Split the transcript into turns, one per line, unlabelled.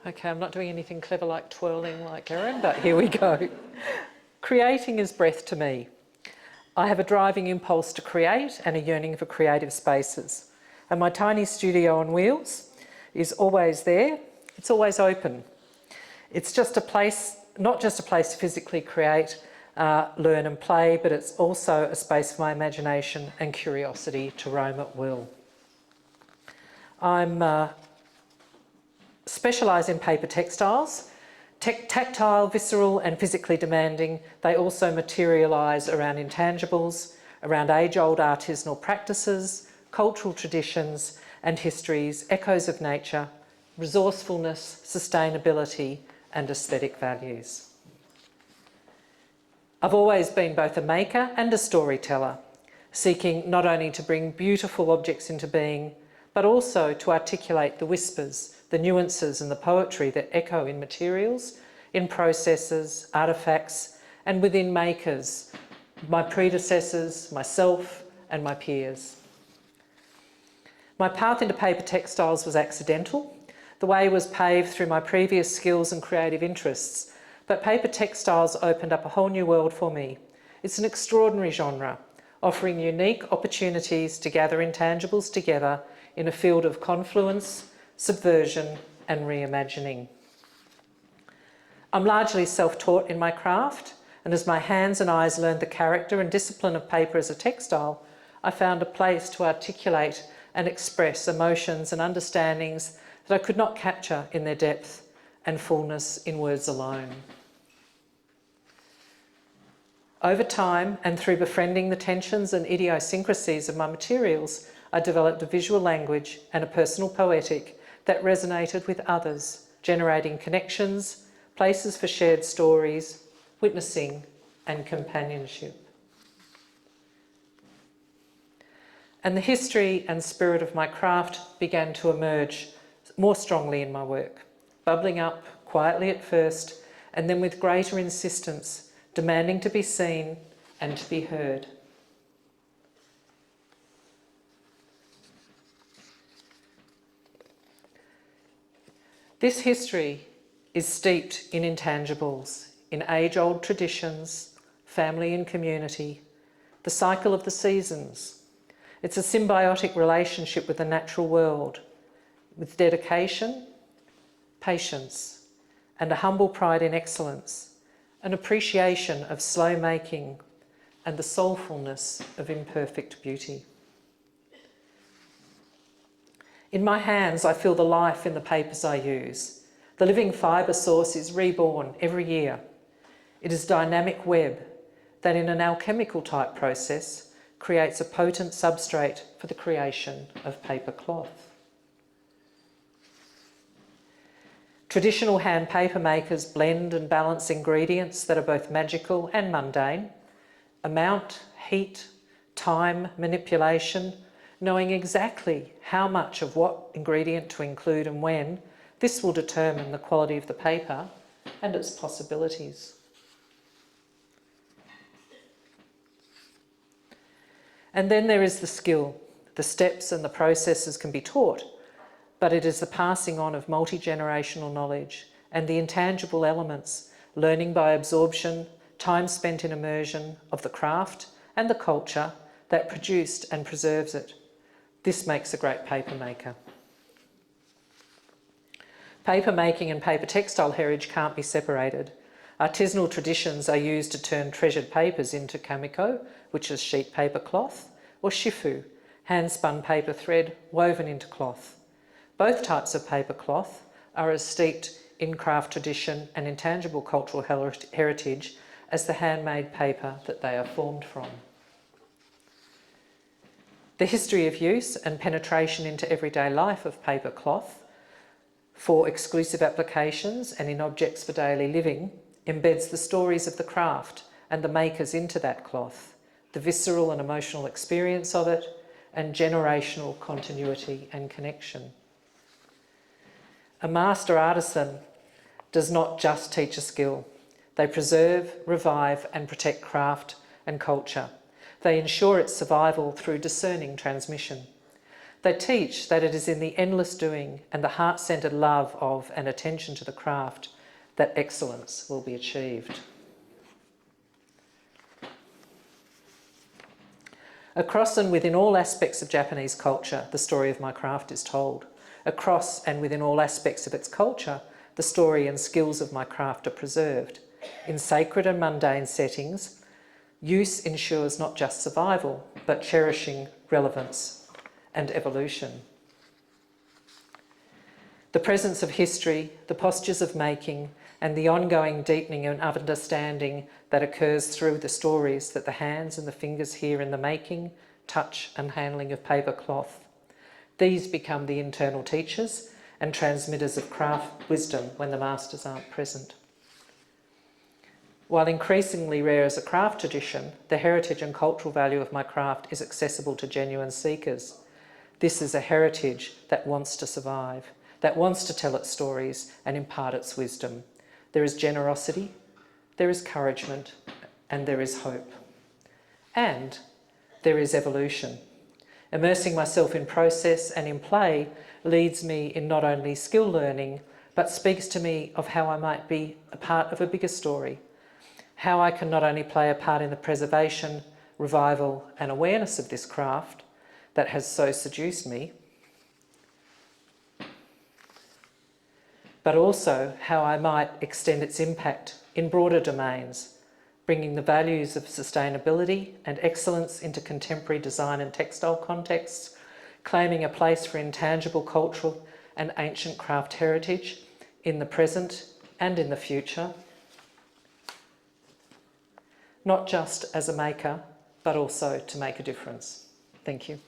Okay, I'm not doing anything clever like twirling like Erin, but here we go. Creating is breath to me. I have a driving impulse to create and a yearning for creative spaces. And my tiny studio on wheels is always there. It's always open. It's just a place, not just a place to physically create, learn and play, but it's also a space for my imagination and curiosity to roam at will. I'm specialise in paper textiles. Tactile, visceral and physically demanding, they also materialise around intangibles, around age-old artisanal practices, cultural traditions and histories, echoes of nature, resourcefulness, sustainability and aesthetic values. I've always been both a maker and a storyteller, seeking not only to bring beautiful objects into being, but also to articulate the whispers, the nuances and the poetry that echo in materials, in processes, artefacts, and within makers, my predecessors, myself, and my peers. My path into paper textiles was accidental. The way was paved through my previous skills and creative interests, but paper textiles opened up a whole new world for me. It's an extraordinary genre, offering unique opportunities to gather intangibles together in a field of confluence, subversion and reimagining. I'm largely self-taught in my craft, and as my hands and eyes learned the character and discipline of paper as a textile, I found a place to articulate and express emotions and understandings that I could not capture in their depth and fullness in words alone. Over time, and through befriending the tensions and idiosyncrasies of my materials, I developed a visual language and a personal poetic that resonated with others, generating connections, places for shared stories, witnessing and companionship. And the history and spirit of my craft began to emerge more strongly in my work, bubbling up quietly at first, and then with greater insistence, demanding to be seen and to be heard. This history is steeped in intangibles, in age-old traditions, family and community, the cycle of the seasons. It's a symbiotic relationship with the natural world, with dedication, patience, and a humble pride in excellence, an appreciation of slow making, and the soulfulness of imperfect beauty. In my hands, I feel the life in the papers I use. The living fibre source is reborn every year. It is a dynamic web that, in an alchemical type process, creates a potent substrate for the creation of paper cloth. Traditional hand paper makers blend and balance ingredients that are both magical and mundane. Amount, heat, time, manipulation, knowing exactly how much of what ingredient to include and when, this will determine the quality of the paper and its possibilities. And then there is the skill. The steps and the processes can be taught, but it is the passing on of multi-generational knowledge and the intangible elements, learning by absorption, time spent in immersion of the craft and the culture that produced and preserves it. This makes a great paper maker. Paper making and paper textile heritage can't be separated. Artisanal traditions are used to turn treasured papers into kamiko, which is sheet paper cloth, or shifu, hand-spun paper thread woven into cloth. Both types of paper cloth are as steeped in craft tradition and intangible cultural heritage as the handmade paper that they are formed from. The history of use and penetration into everyday life of paper cloth for exclusive applications and in objects for daily living embeds the stories of the craft and the makers into that cloth, the visceral and emotional experience of it, and generational continuity and connection. A master artisan does not just teach a skill. They preserve, revive and protect craft and culture. They ensure its survival through discerning transmission. They teach that it is in the endless doing and the heart-centred love of and attention to the craft that excellence will be achieved. Across and within all aspects of Japanese culture, the story of my craft is told. Across and within all aspects of its culture, the story and skills of my craft are preserved. In sacred and mundane settings, use ensures not just survival, but cherishing relevance and evolution. The presence of history, the postures of making, and the ongoing deepening of understanding that occurs through the stories that the hands and the fingers hear in the making, touch and handling of paper cloth. These become the internal teachers and transmitters of craft wisdom when the masters aren't present. While increasingly rare as a craft tradition, the heritage and cultural value of my craft is accessible to genuine seekers. This is a heritage that wants to survive, that wants to tell its stories and impart its wisdom. There is generosity, there is encouragement, and there is hope. And there is evolution. Immersing myself in process and in play leads me in not only skill learning, but speaks to me of how I might be a part of a bigger story. How I can not only play a part in the preservation, revival, and awareness of this craft that has so seduced me, but also how I might extend its impact in broader domains, bringing the values of sustainability and excellence into contemporary design and textile contexts, claiming a place for intangible cultural and ancient craft heritage in the present and in the future, not just as a maker, but also to make a difference. Thank you.